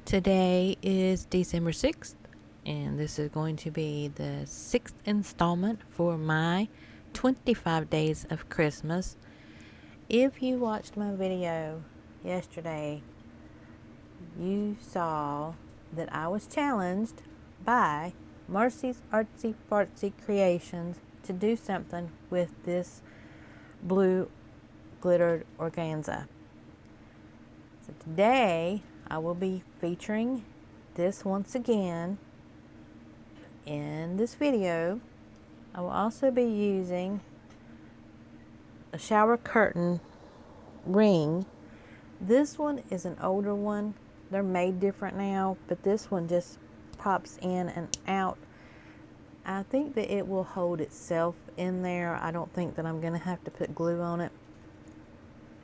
Today is December 6th, and this is going to be the 6th installment for my 25 Days of Christmas. If you watched my video yesterday, you saw that I was challenged by Macy's Artsy Fartsy Creations to do something with this blue glittered organza. So today I will be featuring this once again in this video. I will also be using a shower curtain ring. This one is an older one. They're made different now, but this one just pops in and out. I think that it will hold itself in there. I don't think that I'm going to have to put glue on it.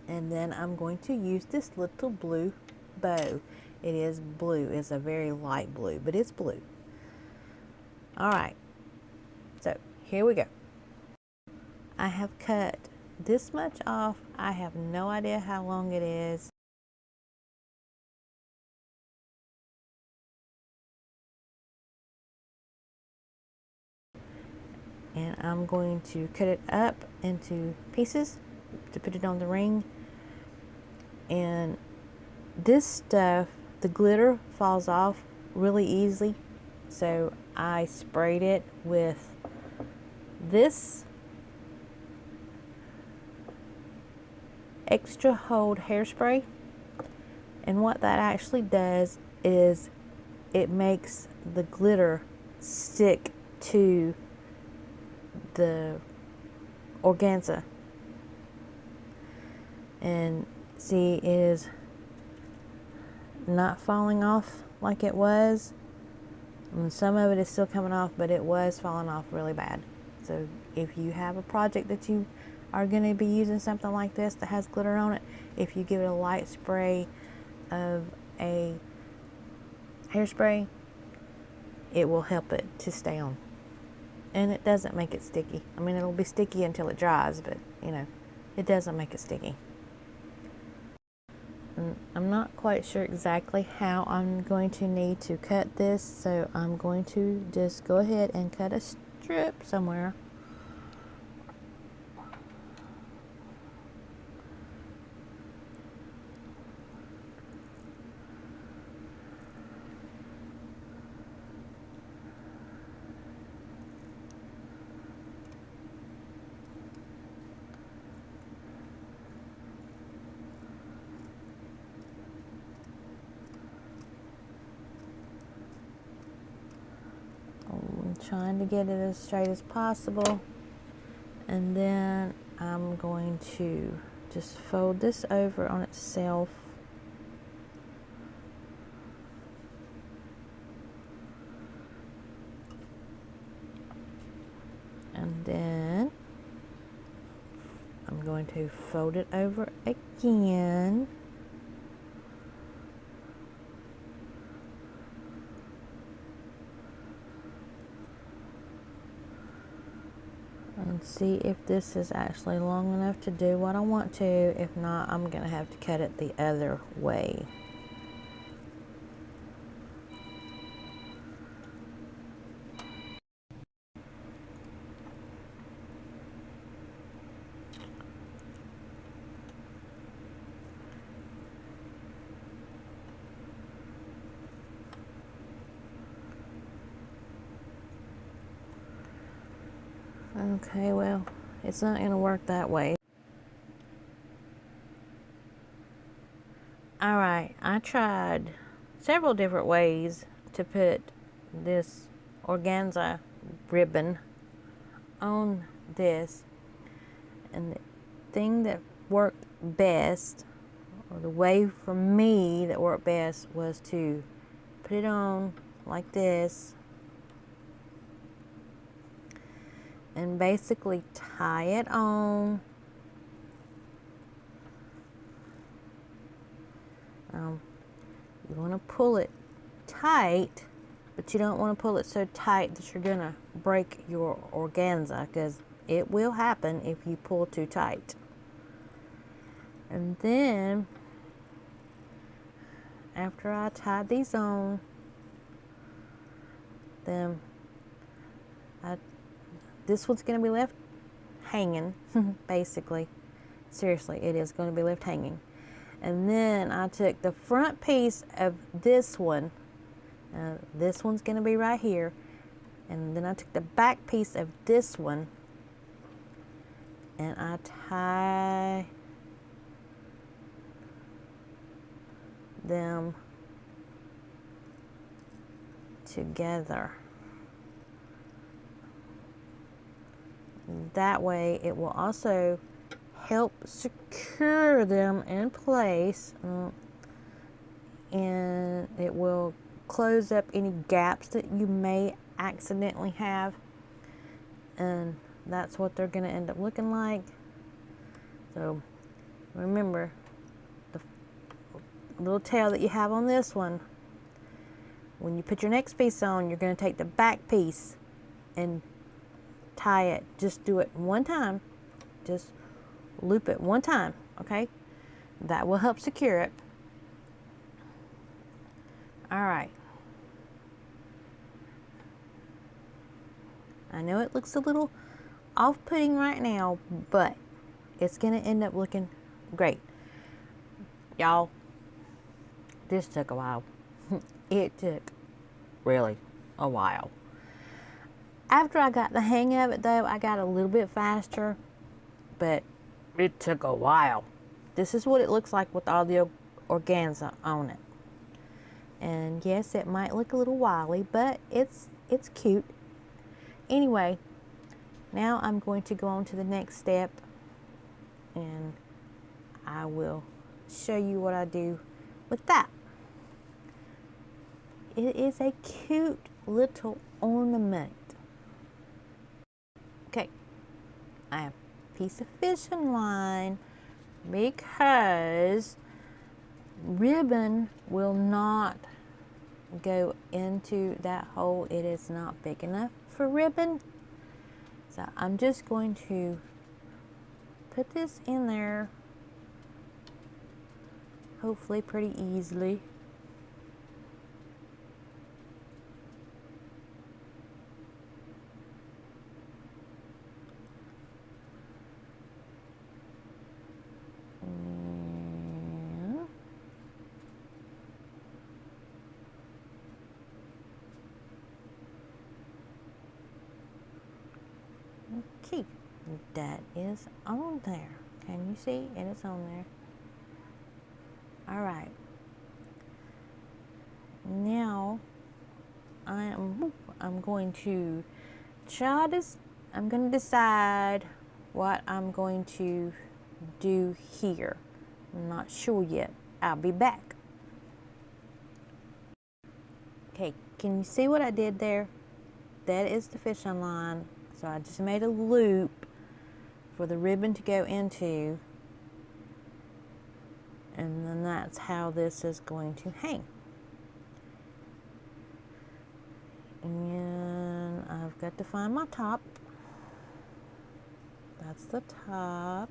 And then I'm going to use this little blue bow. It is blue. It's a very light blue, but it's blue. All right, so here we go. I have cut this much off. I have no idea how long it is. And I'm going to cut it up into pieces to put it on the ring. And this stuff, the glitter falls off really easily, so I sprayed it with this extra hold hairspray, and what that actually does is it makes the glitter stick to the organza. And see, it is not falling off like it was. And some of it is still coming off, but it was falling off really bad. So if you have a project that you are going to be using something like this that has glitter on it, if you give it a light spray of a hairspray, it will help it to stay on. And it doesn't make it sticky. I mean, it'll be sticky until it dries, but you know, it doesn't make it sticky. And I'm not quite sure exactly how I'm going to need to cut this, so I'm going to just go ahead and cut a strip somewhere. I'm trying to get it as straight as possible, and then I'm going to just fold this over on itself. And then I'm going to fold it over again. And see if this is actually long enough to do what I want to. If not, I'm going to have to cut it the other way. Okay, well, it's not going to work that way. Alright, I tried several different ways to put this organza ribbon on this. And the thing that worked best, or the way for me that worked best, was to put it on like this and basically tie it on. You want to pull it tight, but you don't want to pull it so tight that you're going to break your organza, because it will happen if you pull too tight. And then after I tied these on, then this one's going to be left hanging, basically. Seriously, it is going to be left hanging. And then I took the front piece of this one. This one's going to be right here. And then I took the back piece of this one and I tie them together. That way it will also help secure them in place, and it will close up any gaps that you may accidentally have, and that's what they're going to end up looking like. So remember, the little tail that you have on this one, when you put your next piece on, you're going to take the back piece and tie it. Just do it one time. Just loop it one time, okay? That will help secure it. All right. I know it looks a little off-putting right now, but it's going to end up looking great. Y'all, this took a while. It took really a while. After I got the hang of it, though, I got a little bit faster, but it took a while. This is what it looks like with all the organza on it. And yes, it might look a little wily, but it's cute. Anyway, now I'm going to go on to the next step, and I will show you what I do with that. It is a cute little ornament. Okay, I have a piece of fishing line because ribbon will not go into that hole. It is not big enough for ribbon. So I'm just going to put this in there, hopefully pretty easily. Okay, that is on there. Can you see? It is on there. All right. Now I'm going to try this. I'm going to decide what I'm going to do here. I'm not sure yet. I'll be back. Okay, can you see what I did there? That is the fishing line. So I just made a loop for the ribbon to go into, and then that's how this is going to hang. And I've got to find my top. That's the top.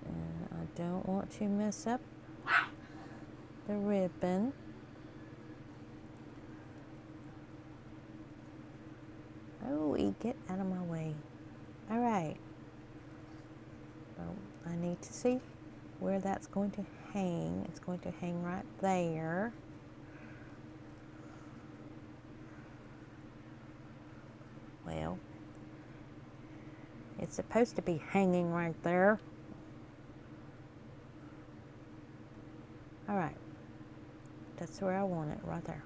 And I don't want to mess up the ribbon. Oh, get out of my way. All right. So I need to see where that's going to hang. It's going to hang right there. Well, it's supposed to be hanging right there. All right. That's where I want it, right there.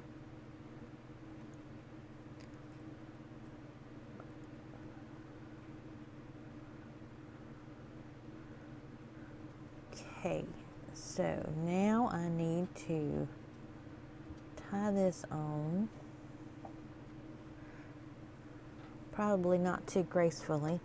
Okay, so now I need to tie this on. Probably not too gracefully.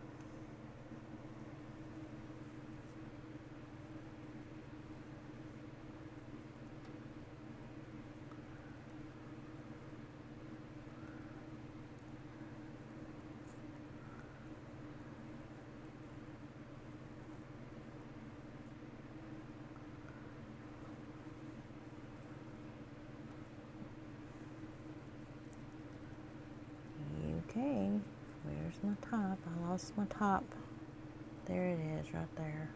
Where's my top? I lost my top. There it is, right there.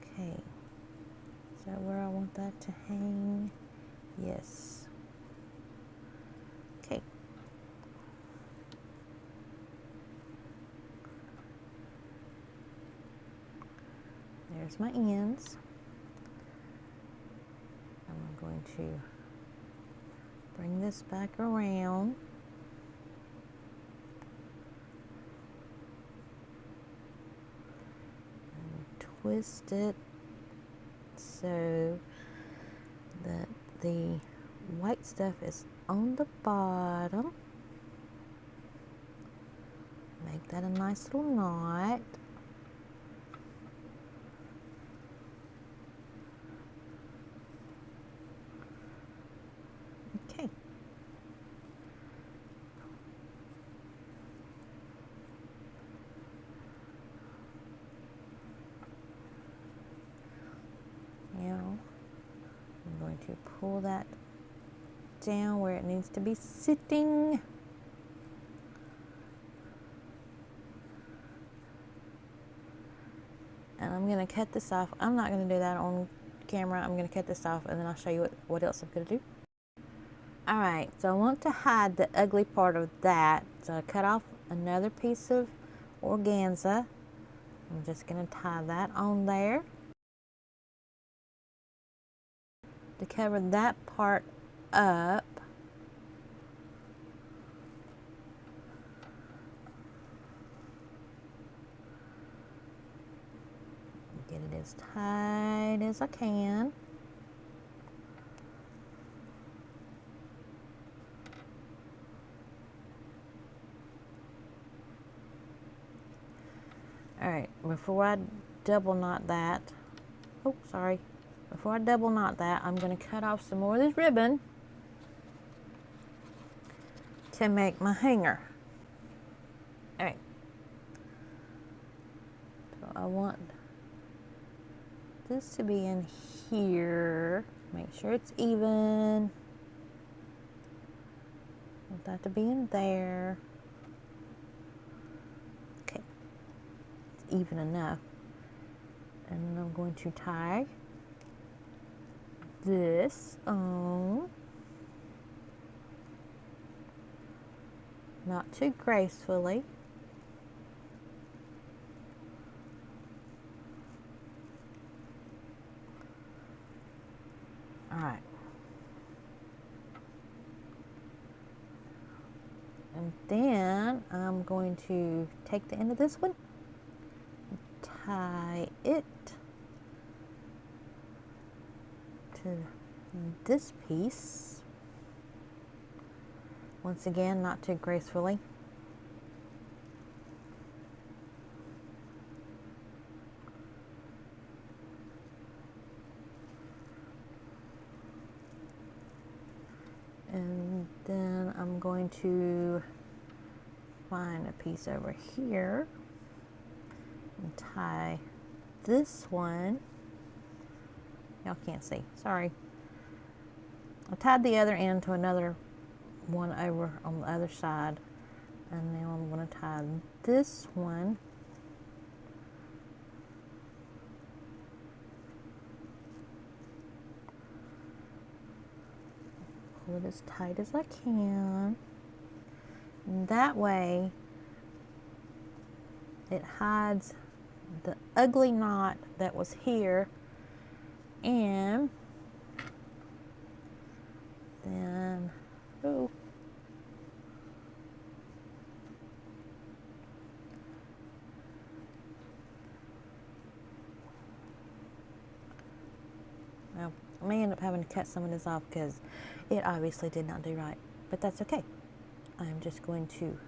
Okay. Is that where I want that to hang? Yes. Okay. There's my ends. I'm going to bring this back around. And twist it so that the white stuff is on the bottom. Make that a nice little knot. Okay. Now I'm going to pull that down where it needs to be sitting. And I'm going to cut this off. I'm not going to do that on camera. I'm going to cut this off and then I'll show you what else I'm going to do. Alright, so I want to hide the ugly part of that. So I cut off another piece of organza. I'm just going to tie that on there to cover that part up. Get it as tight as I can. Alright, before I double knot that, before I double knot that, I'm going to cut off some more of this ribbon to make my hanger. Alright, so I want this to be in here. Make sure it's even. Want that to be in there. Okay, it's even enough. And then I'm going to tie this on. Not too gracefully. Alright. And then I'm going to take the end of this one, tie it to this piece. Once again, not too gracefully. And then I'm going to find a piece over here and tie this one. Y'all can't see, sorry. I tied the other end to another one over on the other side, and now I'm going to tie this one pull it as tight as I can, and that way it hides the ugly knot that was here, and then well, I may end up having to cut some of this off because it obviously did not do right, but that's okay. I'm just going to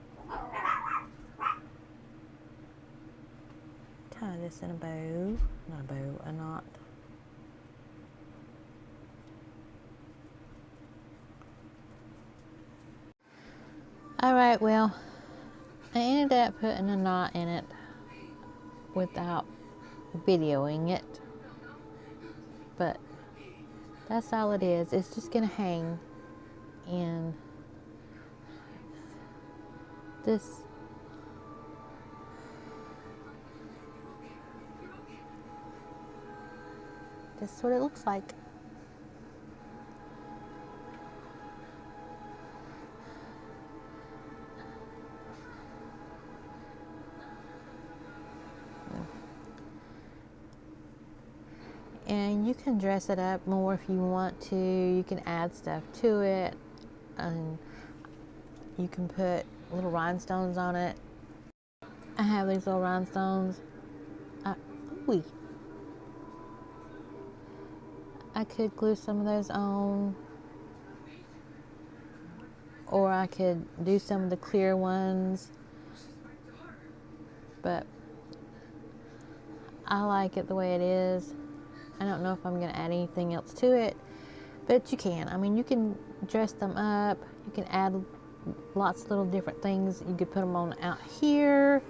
tie this in a bow, not a bow, a knot. Alright, well, I ended up putting a knot in it without videoing it, but That's all it is. It's just gonna hang in this. That's what it looks like. And you can dress it up more if you want to. You can add stuff to it, and you can put little rhinestones on it. I have these little rhinestones. Ooh. I could glue some of those on, or I could do some of the clear ones, but I like it the way it is. I don't know if I'm going to add anything else to it, but you can. I mean, you can dress them up. You can add lots of little different things. You could put them on out here.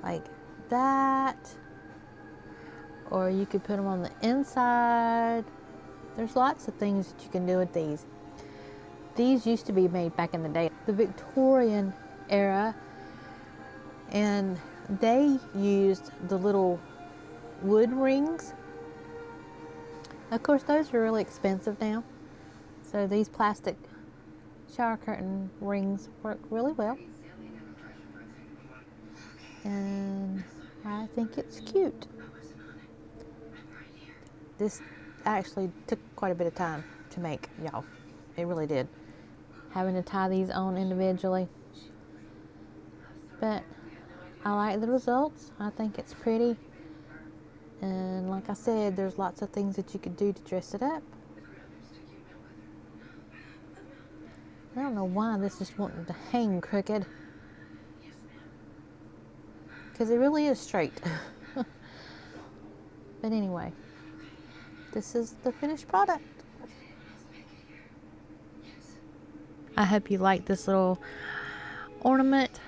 Like that. Or you could put them on the inside. There's lots of things that you can do with these. These used to be made back in the day, the Victorian era. And they used the little wood rings. Of course, those are really expensive now. So these plastic shower curtain rings work really well. And I think it's cute. This actually took quite a bit of time to make, y'all. It really did. Having to tie these on individually. But I like the results. I think it's pretty. And like I said, there's lots of things that you could do to dress it up. I don't know why this is wanting to hang crooked. Because it really is straight. But anyway, this is the finished product. I hope you like this little ornament.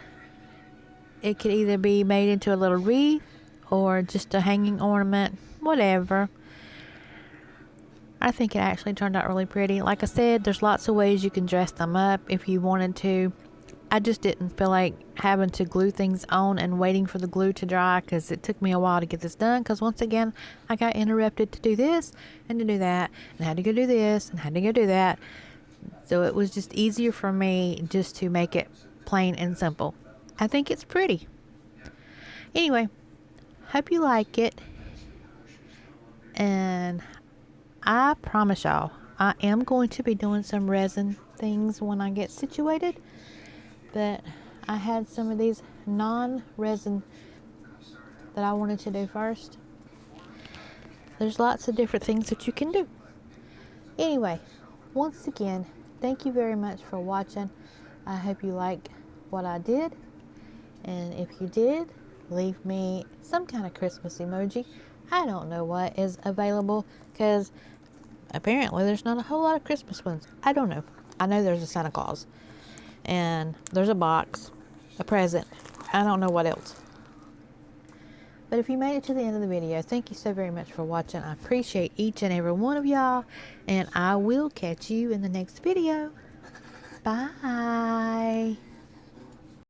It could either be made into a little wreath or just a hanging ornament, whatever. I think it actually turned out really pretty. Like I said, there's lots of ways you can dress them up if you wanted to. I just didn't feel like having to glue things on and waiting for the glue to dry, because it took me a while to get this done, because once again I got interrupted to do this and to do that, and had to go do this and had to go do that. So it was just easier for me just to make it plain and simple. I think it's pretty. Anyway, hope you like it. And I promise y'all, I am going to be doing some resin things when I get situated. But I had some of these non-resin that I wanted to do first. There's lots of different things that you can do. Anyway, once again, thank you very much for watching. I hope you like what I did. And if you did, leave me some kind of Christmas emoji. I don't know what is available, because apparently there's not a whole lot of Christmas ones. I don't know. I know there's a Santa Claus. And there's a box, a present. I don't know what else. But if you made it to the end of the video, thank you so very much for watching. I appreciate each and every one of y'all. And I will catch you in the next video. Bye.